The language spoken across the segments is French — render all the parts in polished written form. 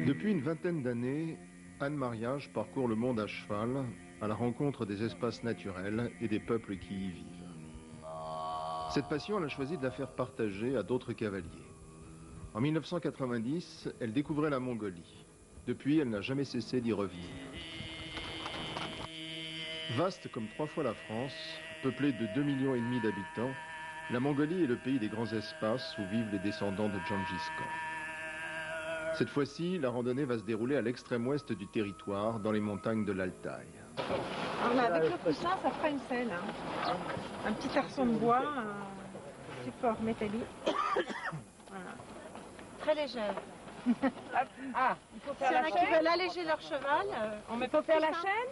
Depuis une vingtaine d'années, Anne Mariage parcourt le monde à cheval, à la rencontre des espaces naturels et des peuples qui y vivent. Cette passion, elle a choisi de la faire partager à d'autres cavaliers. En 1990, elle découvrait la Mongolie. Depuis, elle n'a jamais cessé d'y revenir. Vaste comme 3 fois la France, peuplée de 2,5 millions d'habitants, la Mongolie est le pays des grands espaces où vivent les descendants de Gengis Khan. Cette fois-ci, la randonnée va se dérouler à l'extrême ouest du territoire, dans les montagnes de l'Altaï. Avec le coussin, ça fera une selle. Hein. Un petit arçon de bois, un support métallique. Voilà. Très légère. Ah, il faut faire S'il y en la a chaîne. qui veulent alléger leur cheval, on met pas Faire faire la chaîne.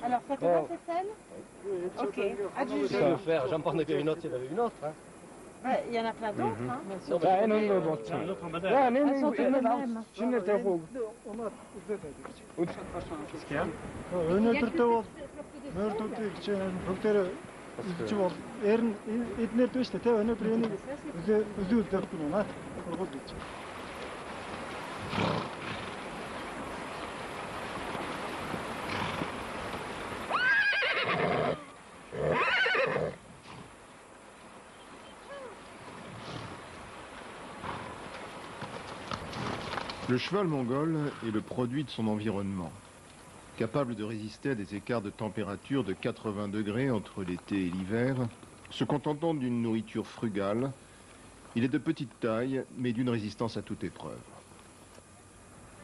Alors, ça te va cette selle? Ok, adjugé. Ça peut faire, j'en prenais bien une autre, il y en avait une autre. Hein. Ouais, il y en a plein d'autres. Hein. Elles sont toutes les mêmes. Le cheval mongol est le produit de son environnement. Capable de résister à des écarts de température de 80 degrés entre l'été et l'hiver, se contentant d'une nourriture frugale, il est de petite taille, mais d'une résistance à toute épreuve.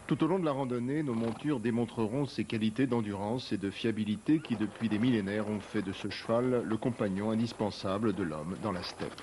Tout au long de la randonnée, nos montures démontreront ses qualités d'endurance et de fiabilité qui, depuis des millénaires, ont fait de ce cheval le compagnon indispensable de l'homme dans la steppe.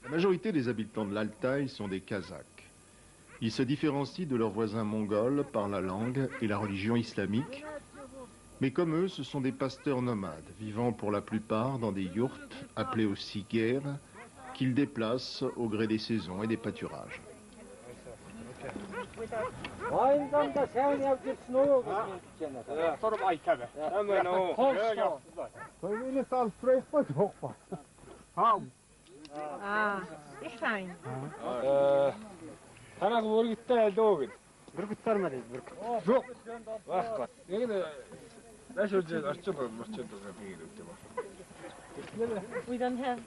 La majorité des habitants de l'Altaï sont des Kazakhs. Ils se différencient de leurs voisins mongols par la langue et la religion islamique, mais comme eux, ce sont des pasteurs nomades, vivant pour la plupart dans des yourtes, appelées aussi guerres, qu'ils déplacent au gré des saisons et des pâturages. Ah, c'est fijn. We don't have.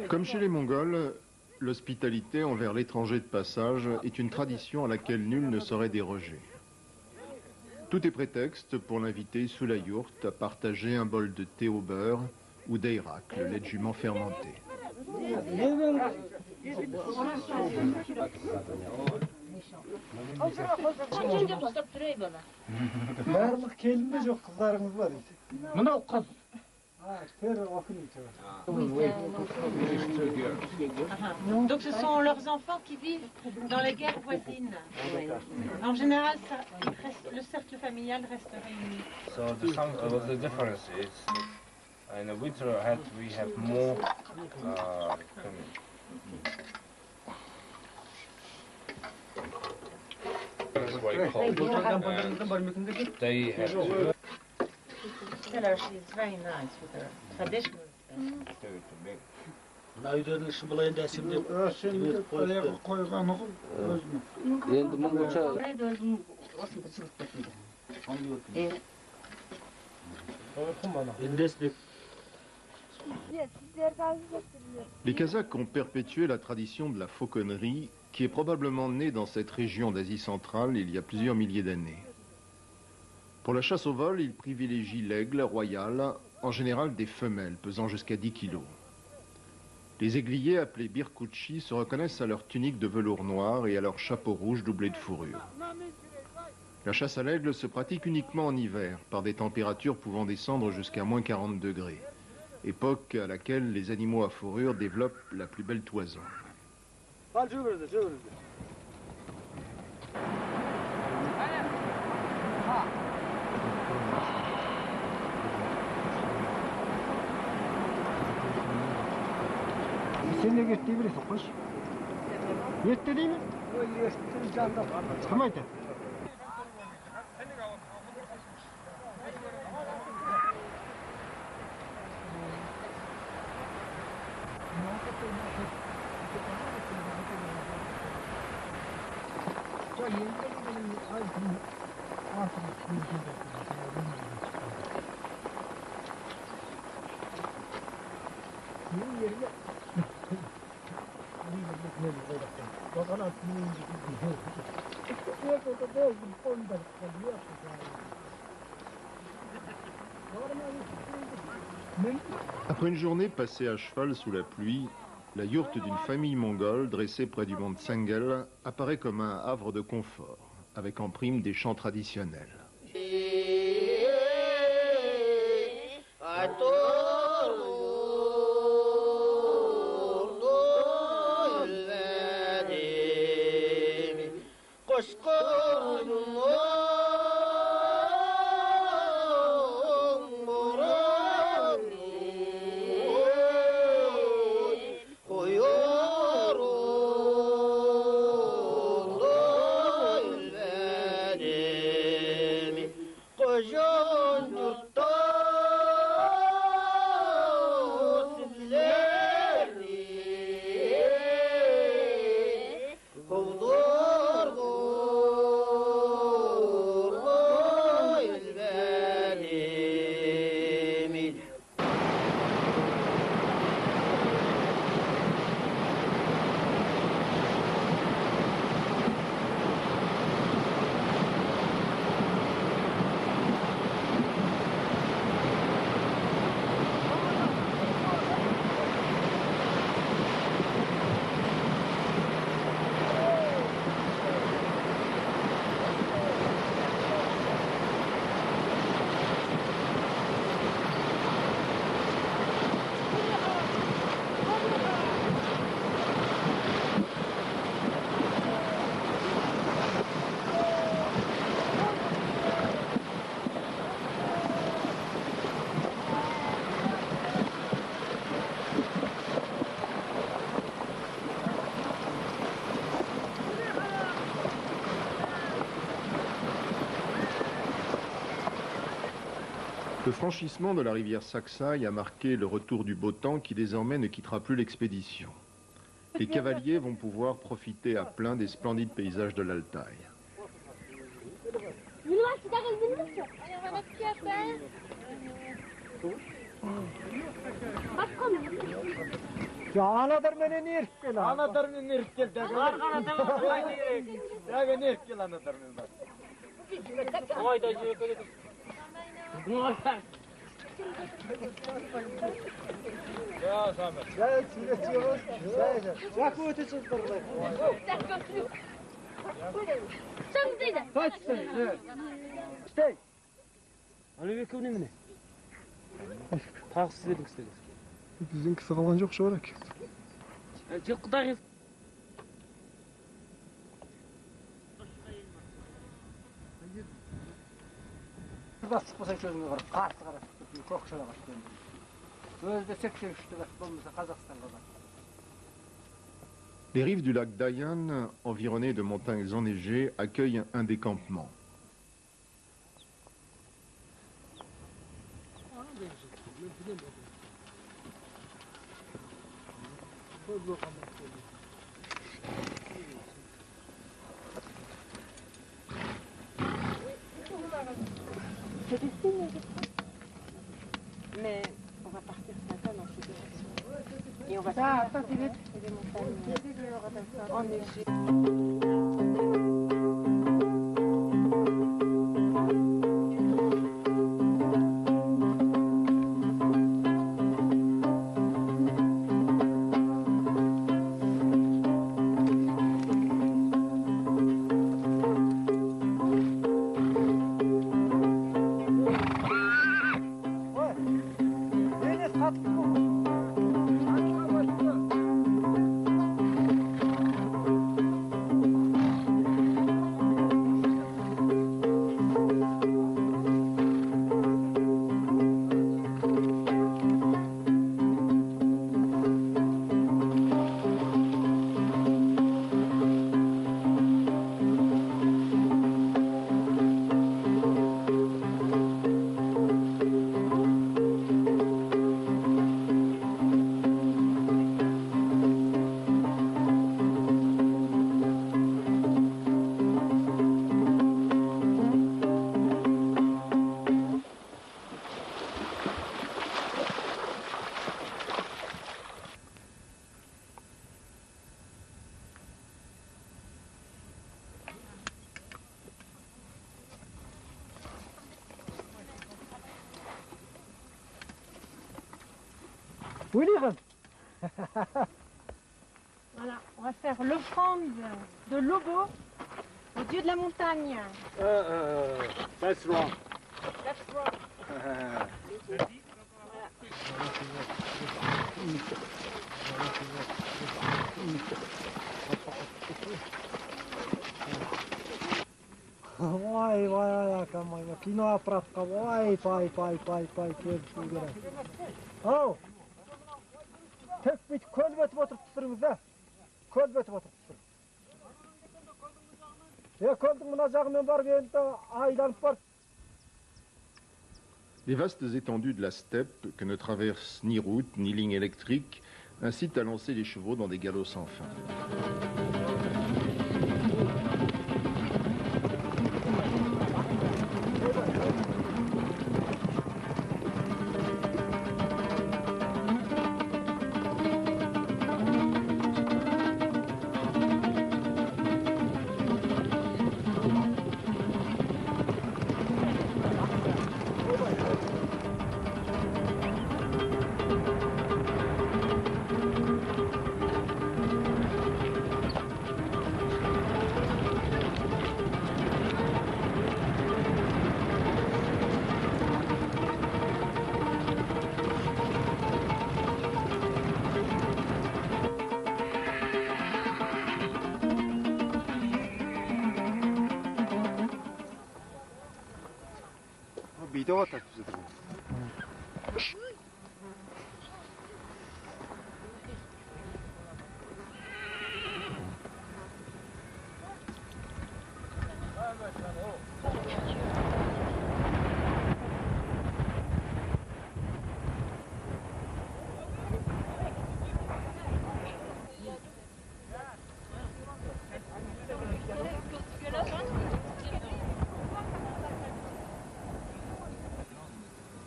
Comme chez les Mongols, l'hospitalité envers l'étranger de passage est une tradition à laquelle nul ne saurait déroger. Tout est prétexte pour l'inviter sous la yourte à partager un bol de thé au beurre ou d'ayrak, le lait de jument fermenté. Donc ce sont leurs enfants qui vivent dans les guerres voisines. En général, le cercle familial reste réuni. So the difference is in the winter we have more they have to Tell her she's very nice with her traditional stuff. Endi bungacha Les Kazakhs ont perpétué la tradition de la fauconnerie qui est probablement née dans cette région d'Asie centrale il y a plusieurs milliers d'années. Pour la chasse au vol, ils privilégient l'aigle royal, en général des femelles pesant jusqu'à 10 kilos. Les aiguillés appelés birkouchi se reconnaissent à leur tunique de velours noir et à leur chapeau rouge doublé de fourrure. La chasse à l'aigle se pratique uniquement en hiver, par des températures pouvant descendre jusqu'à moins 40 degrés, époque à laquelle les animaux à fourrure développent la plus belle toison. Sen de gittiği birisi koş. Yetti değil mi? Tamam da. Après une journée passée à cheval sous la pluie, la yourte d'une famille mongole dressée près du mont Tsengel apparaît comme un havre de confort, avec en prime des chants traditionnels. Le franchissement de la rivière Saksaï a marqué le retour du beau temps qui désormais ne quittera plus l'expédition. Les cavaliers vont pouvoir profiter à plein des splendides paysages de l'Altaï. Anadar beni niye gel? Anadar beni niye gel? Ya niye gel anadar beni? Vay da diyor böyle. Ya Samet. Ya çiğnetiyoruz. Ya kuvveti çıldırdı. Kaç sen? Stay. Hani bir kıvnı mı ne? Taksız dedik istedik. Bizimkisi kalan çok şorak. Çok kadar. Bas çıkmasa çözümü var. Kartı kadar. Çok şöyle başlıyor. Özde 83'te başlamamızda Kazakistan'da var. Les rives du lac Dayan, environnées de montagnes enneigées, accueillent un décampement. C'est des signes, mais on va partir ce matin dans cette direction. Et on va faire des montagnes enneigées. Voilà, on va faire l'offrande de Lobo au dieu de la montagne. That's wrong. That's wrong. Vai, vai, kamai, kinoa pratka, vai, pai, kebsuudera. Oh! Tepit kolbet batırtırım da. Kolbet batırtırım. Ya koldum nazağımın var gende aydan par. Les vastes étendues de la steppe, que ne traversent ni route ni ligne électrique, incitent à lancer les chevaux dans des galops sans fin.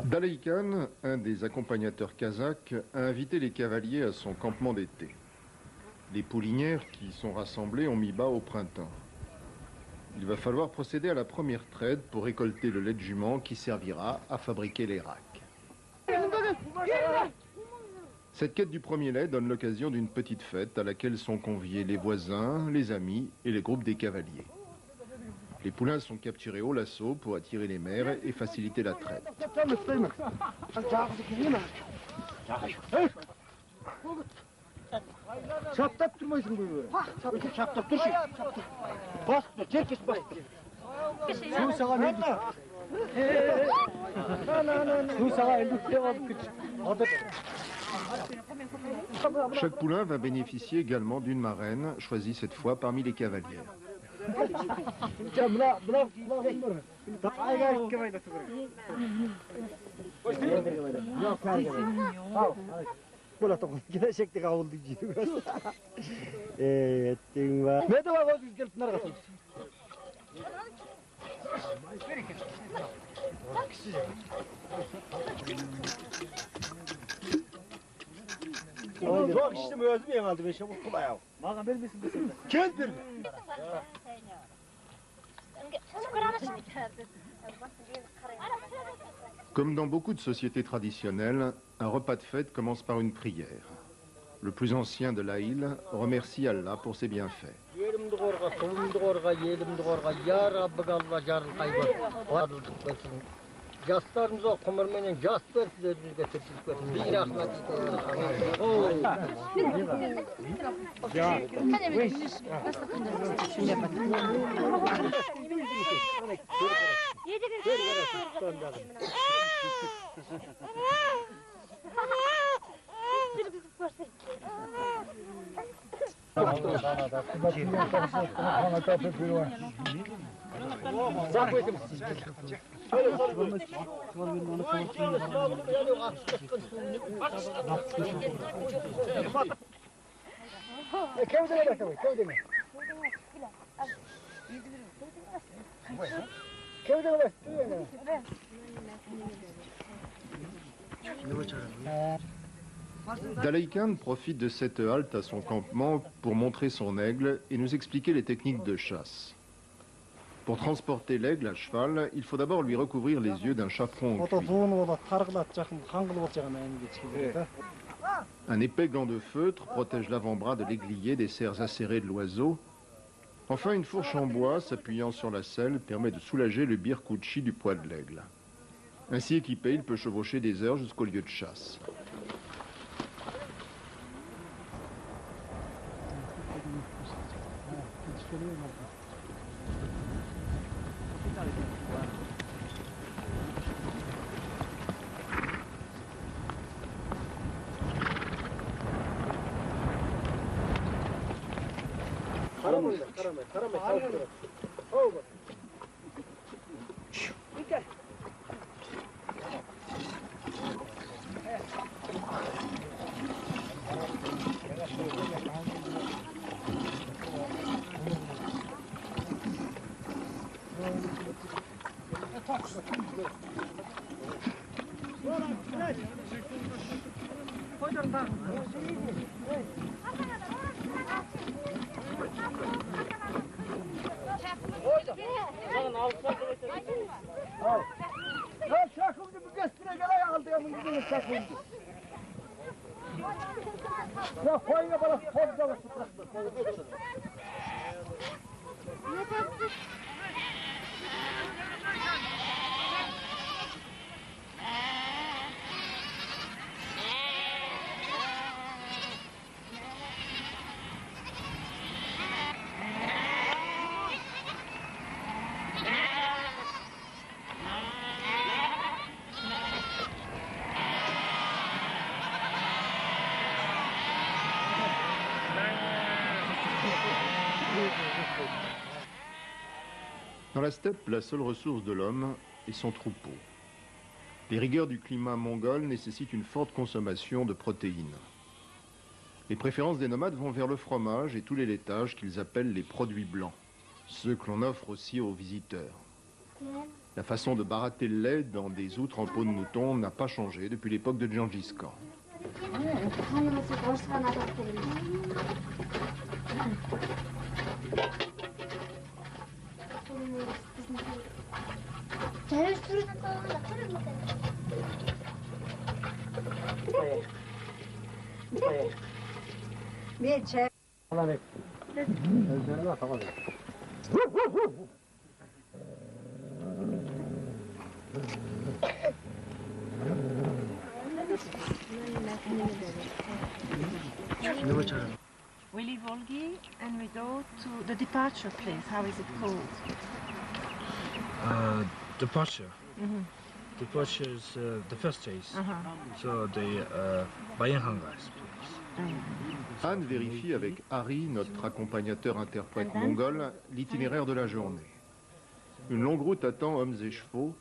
Dalai Khan, un des accompagnateurs kazakhs, a invité les cavaliers à son campement d'été. Les poulinières qui y sont rassemblées ont mis bas au printemps. Il va falloir procéder à la première traite pour récolter le lait de jument qui servira à fabriquer les racks. Cette quête du premier lait donne l'occasion d'une petite fête à laquelle sont conviés les voisins, les amis et les groupes des cavaliers. Les poulains sont capturés au lasso pour attirer les mères et faciliter la traite. Chaque poulain va bénéficier également d'une marraine, choisie cette fois parmi les cavalières. болатын келешектегі ауылды жүйе. Еттің ба. Меду ағыз келіп нарғасы. Жоқ іштім өзім ең алды беше бұл құлай ау. Маған бермесін бесе. Кел берме. Comme dans beaucoup de sociétés traditionnelles, un repas de fête commence par une prière. Le plus ancien de l'Aïl remercie Allah pour ses bienfaits. Yerimdi qorga, tuğumdu qorga, yelimdi qorga, ya Rabbig Allah jarın kaybol. Varıldık versin. Yaslarımıza kumur menen yas versin, özümüzge tepkilik versin. Bir rahmet Dalai Khan profite de cette halte à son campement pour montrer son aigle et nous expliquer les techniques de chasse. Pour transporter l'aigle à cheval, il faut d'abord lui recouvrir les yeux d'un chaperon en cuir. Un épais gant de feutre protège l'avant-bras de l'aiguillé des serres acérées de l'oiseau. Enfin, une fourche en bois s'appuyant sur la selle permet de soulager le birkouchi du poids de l'aigle. Ainsi équipé, il peut chevaucher des heures jusqu'au lieu de chasse. Dans la steppe, la seule ressource de l'homme est son troupeau. Les rigueurs du climat mongol nécessitent une forte consommation de protéines. Les préférences des nomades vont vers le fromage et tous les laitages qu'ils appellent les produits blancs, ceux que l'on offre aussi aux visiteurs. La façon de barater le lait dans des outres en peau de mouton n'a pas changé depuis l'époque de Gengis Khan. We leave Volgi and we go to the departure place. How is it called? Departure. Departure is the first days. So the Bayanhangas place. Anne vérifie avec Harry, notre accompagnateur-interprète mongol, l'itinéraire de la journée. Une longue route attend hommes et chevaux.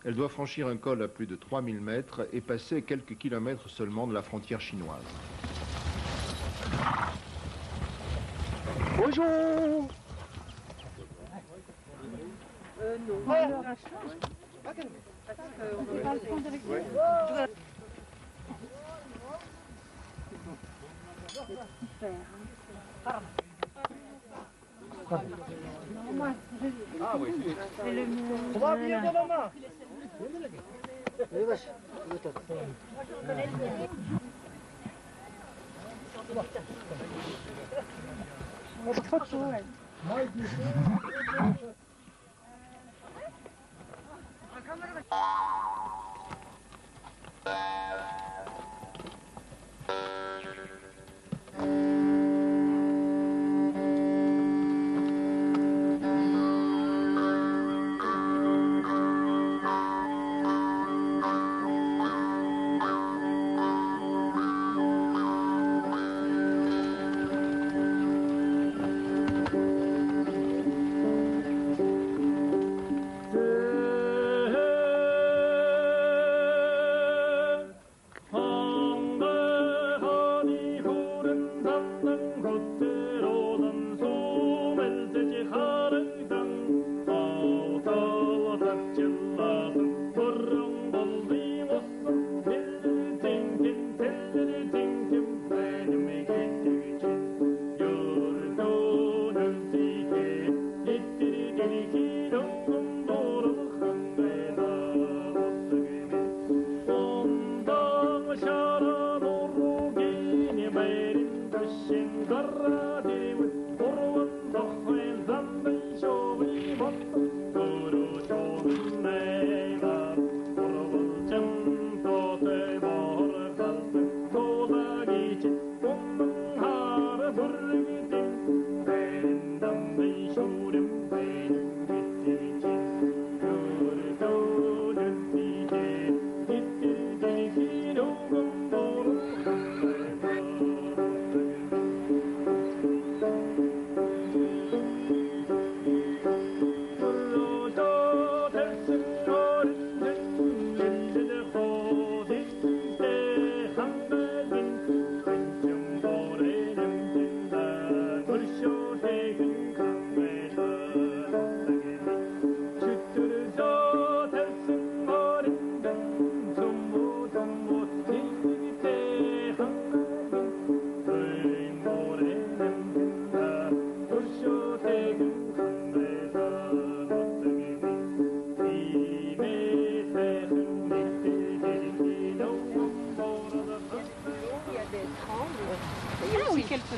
Elle doit franchir un col à plus de 3000 mètres et passer quelques kilomètres seulement de la frontière chinoise. Bonjour. Non. On va le prendre avec nous. On va bien de maman. Trop chaud, ouais.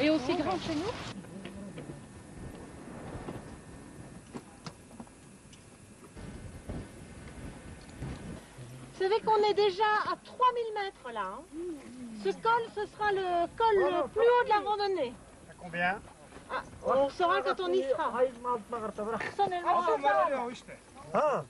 Et aussi grand chez nous. Vous savez qu'on est déjà à 3000 mètres là. Hein. Ce col, ce sera le col le plus haut de la randonnée. À combien? Ah, on saura quand on y sera. Personnellement, Ah.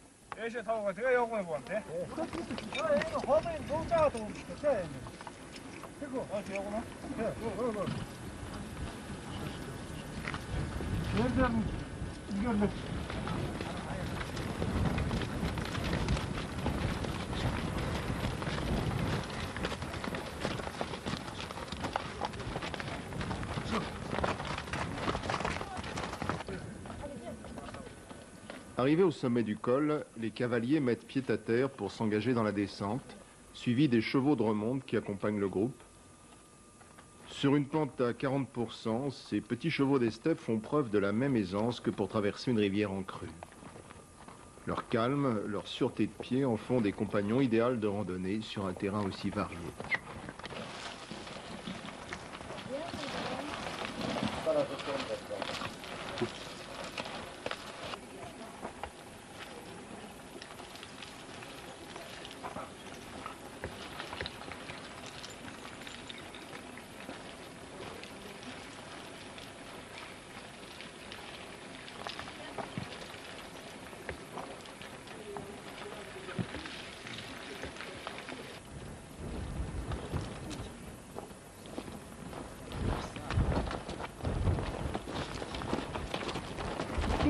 Arrivés au sommet du col, les cavaliers mettent pied à terre pour s'engager dans la descente, suivis des chevaux de remonte qui accompagnent le groupe. Sur une pente à 40%, ces petits chevaux des steppes font preuve de la même aisance que pour traverser une rivière en crue. Leur calme, leur sûreté de pied en font des compagnons idéaux de randonnée sur un terrain aussi varié.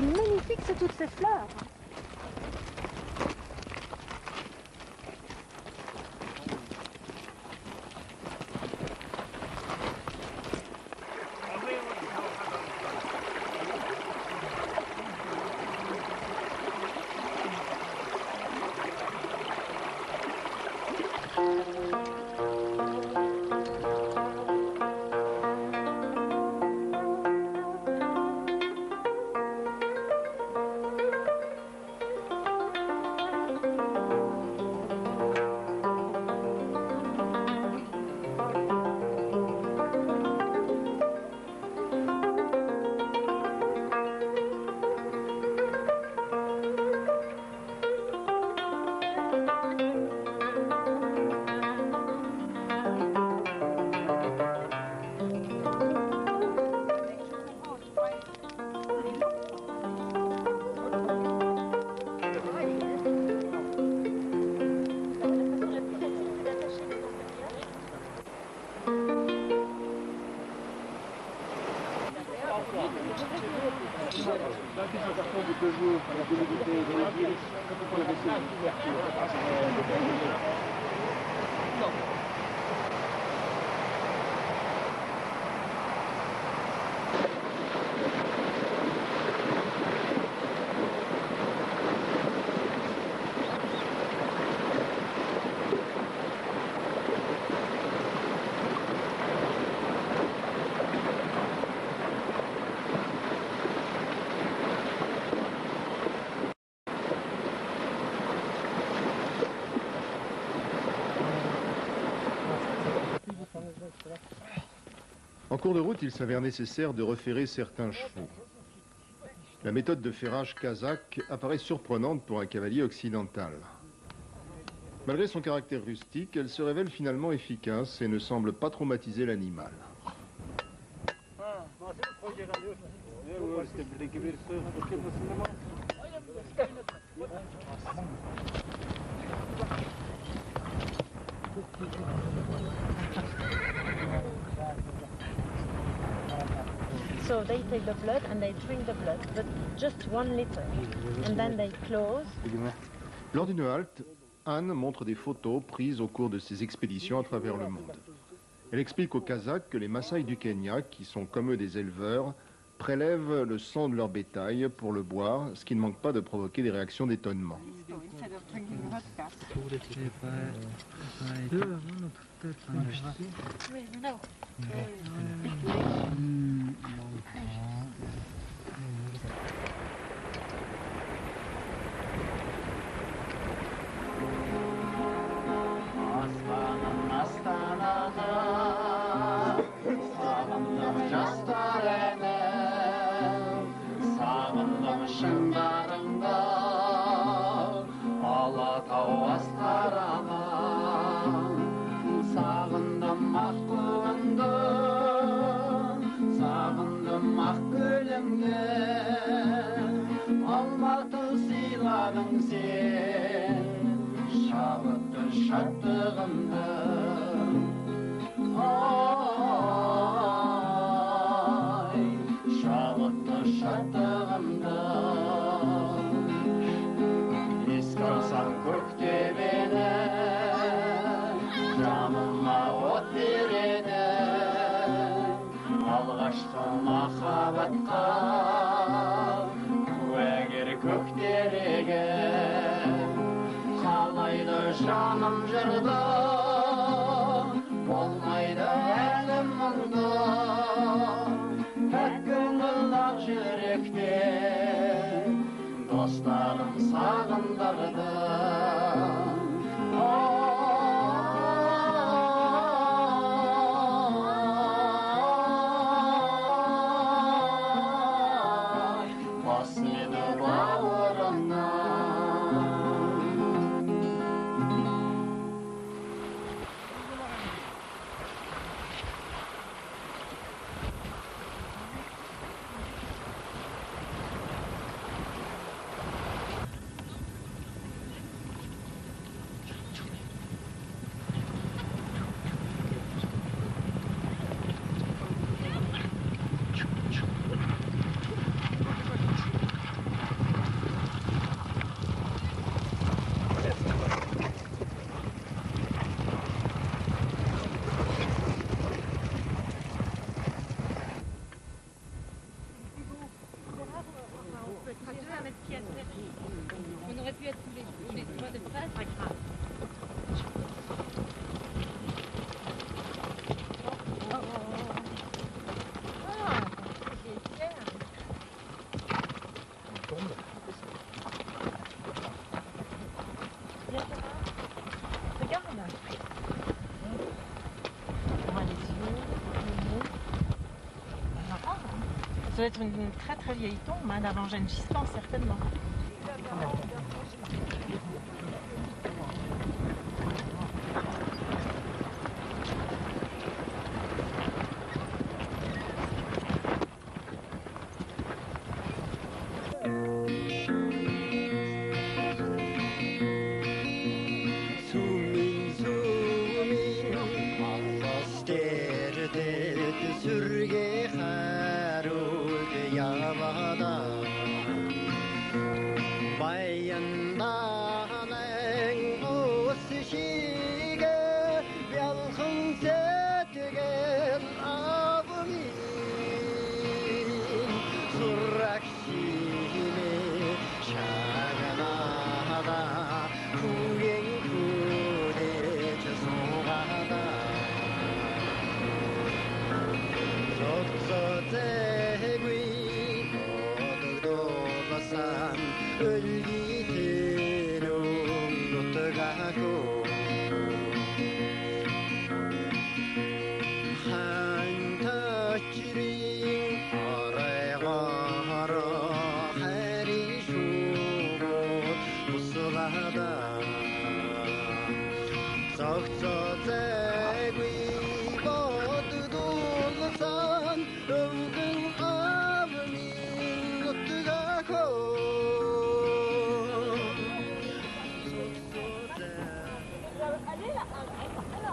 c'est magnifique, c'est toutes ces fleurs. bout de 2 jours, à la délimité de la ville, pour la baisser de l'ouverture. En cours de route, il s'avère nécessaire de referrer certains chevaux. La méthode de ferrage kazakh apparaît surprenante pour un cavalier occidental. Malgré son caractère rustique, elle se révèle finalement efficace et ne semble pas traumatiser l'animal. So they take the blood and they drink the blood, but just 1 liter. And then they close. Lors d'une halte, Anne montre des photos prises au cours de ses expéditions à travers le monde. Elle explique aux Kazakhs que les Maasai du Kenya, qui sont comme eux des éleveurs, prélèvent le sang de leur bétail pour le boire, ce qui ne manque pas de provoquer des réactions d'étonnement. Canım jırda, olmaydı elim munda. Tek gönül ak yürekte, dostlarım sağındırdı. Basmedi bağrımdan. On aurait pu être tous les mois de presse. Pas grave. Ça doit être une très très vieille tombe, hein, d'avant Gengis Khan, certainement.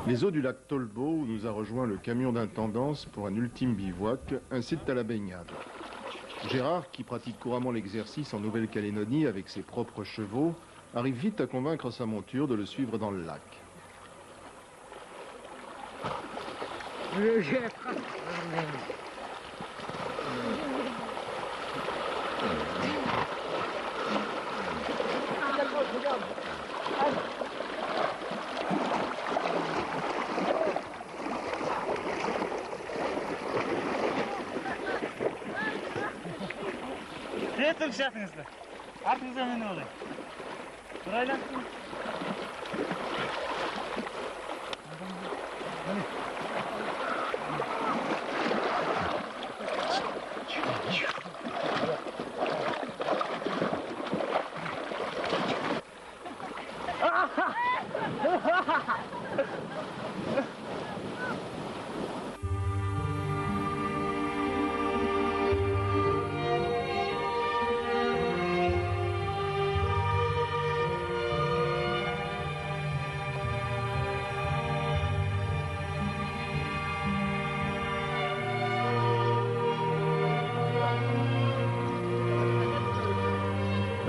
Les eaux du lac Tolbo, où nous a rejoint le camion d'intendance pour un ultime bivouac, incitent à la baignade. Gérard, qui pratique couramment l'exercice en Nouvelle-Calédonie avec ses propres chevaux, arrive vite à convaincre sa monture de le suivre dans le lac.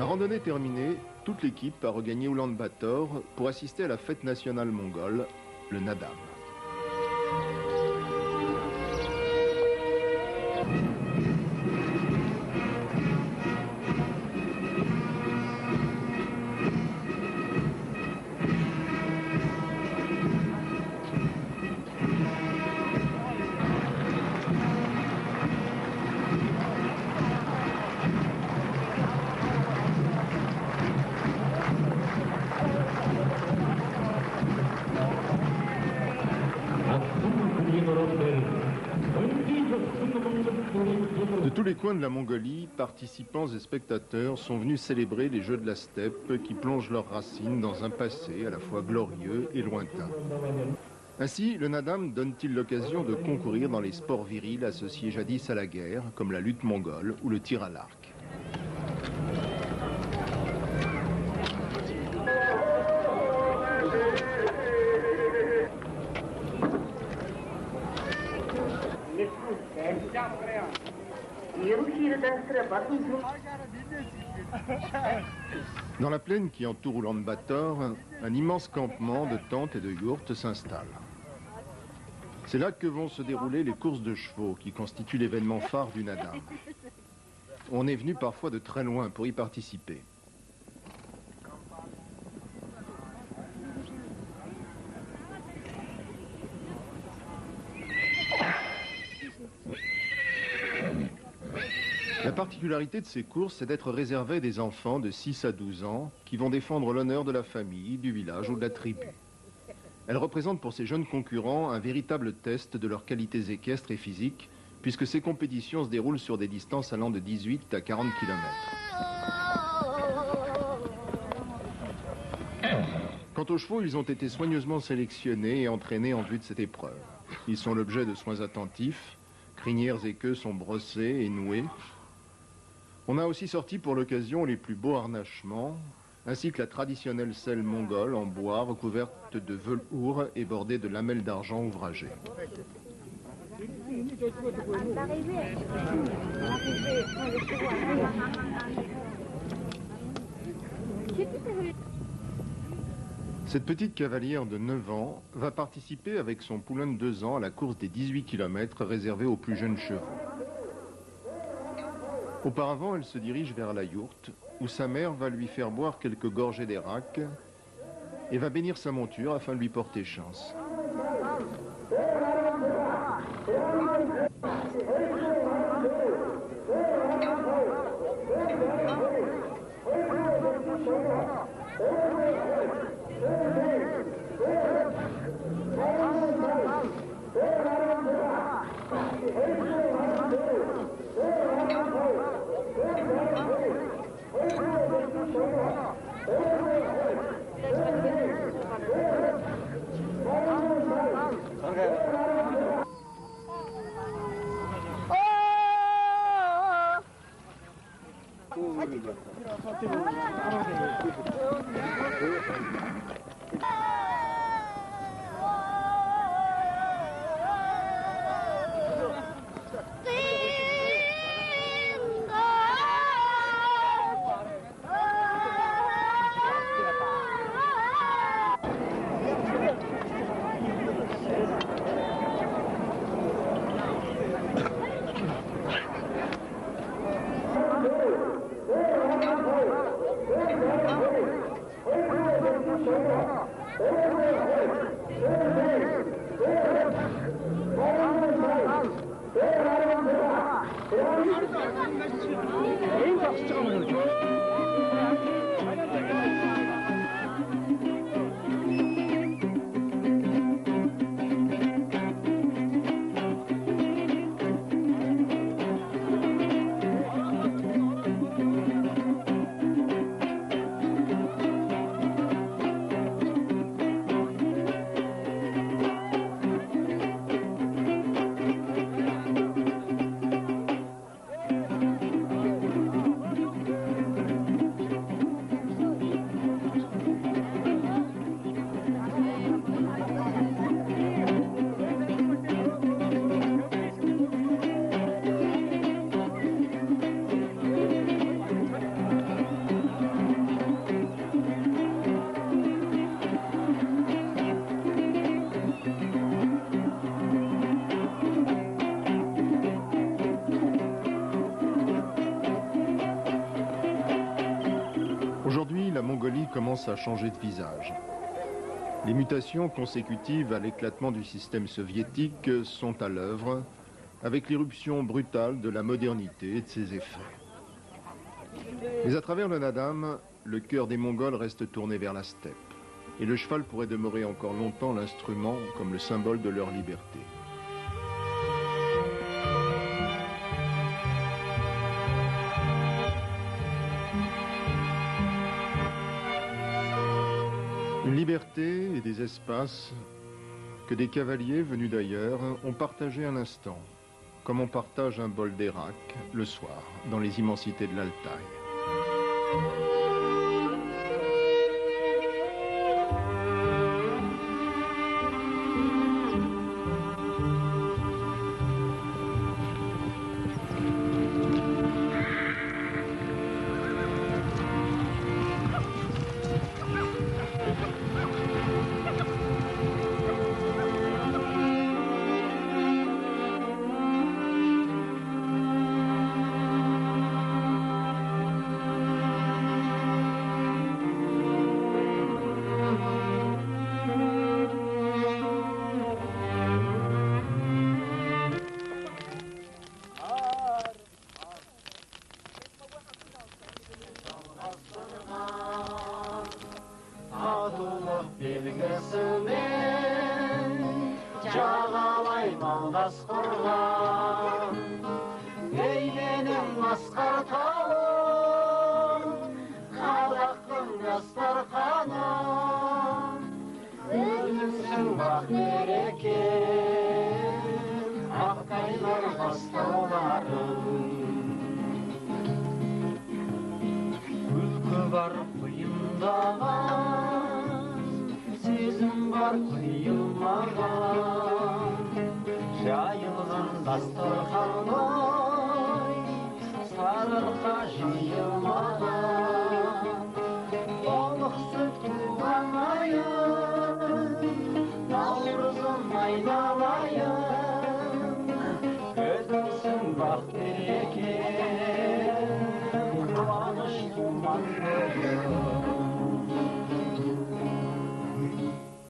Randonnée terminée, toute l'équipe a regagné Oulan-Bator pour assister à la fête nationale mongole, le Nadam. De tous les coins de la Mongolie, participants et spectateurs sont venus célébrer les Jeux de la Steppe qui plongent leurs racines dans un passé à la fois glorieux et lointain. Ainsi, le Nadam donne-t-il l'occasion de concourir dans les sports virils associés jadis à la guerre, comme la lutte mongole ou le tir à l'arc. Dans la plaine qui entoure Oulan-Bator, un immense campement de tentes et de yourtes s'installe. C'est là que vont se dérouler les courses de chevaux qui constituent l'événement phare du Nadam. On est venu parfois de très loin pour y participer. La particularité de ces courses, c'est d'être réservée à des enfants de 6 à 12 ans qui vont défendre l'honneur de la famille, du village ou de la tribu. Elles représentent pour ces jeunes concurrents un véritable test de leurs qualités équestres et physiques, puisque ces compétitions se déroulent sur des distances allant de 18 à 40 km. Quant aux chevaux, ils ont été soigneusement sélectionnés et entraînés en vue de cette épreuve. Ils sont l'objet de soins attentifs, crinières et queues sont brossées et nouées. On a aussi sorti pour l'occasion les plus beaux harnachements, ainsi que la traditionnelle selle mongole en bois recouverte de velours et bordée de lamelles d'argent ouvragées. Cette petite cavalière de 9 ans va participer avec son poulain de 2 ans à la course des 18 km réservée aux plus jeunes chevaux. Auparavant, elle se dirige vers la yourte, où sa mère va lui faire boire quelques gorgées d'airac et va bénir sa monture afin de lui porter chance. Aujourd'hui, la Mongolie commence à changer de visage. Les mutations consécutives à l'éclatement du système soviétique sont à l'œuvre, avec l'irruption brutale de la modernité et de ses effets. Mais à travers le Nadam, le cœur des Mongols reste tourné vers la steppe. Et le cheval pourrait demeurer encore longtemps l'instrument comme le symbole de leur liberté. Une liberté et des espaces que des cavaliers venus d'ailleurs ont partagé un instant, comme on partage un bol d'Hérac le soir dans les immensités de l'Altaï. Жағалай малдас құрған ей менің асқар тауым қазақтың дастарханы өзіңсің бақ береке ақтайлар бастауларың күлкі бар құйындаған сезім бар құйылмаған жайылған дастархан ой сарыарқа жиылмаған балық сүт туған айым наурызым айналайын өзіңсің бақ береке қуаныш туған күнім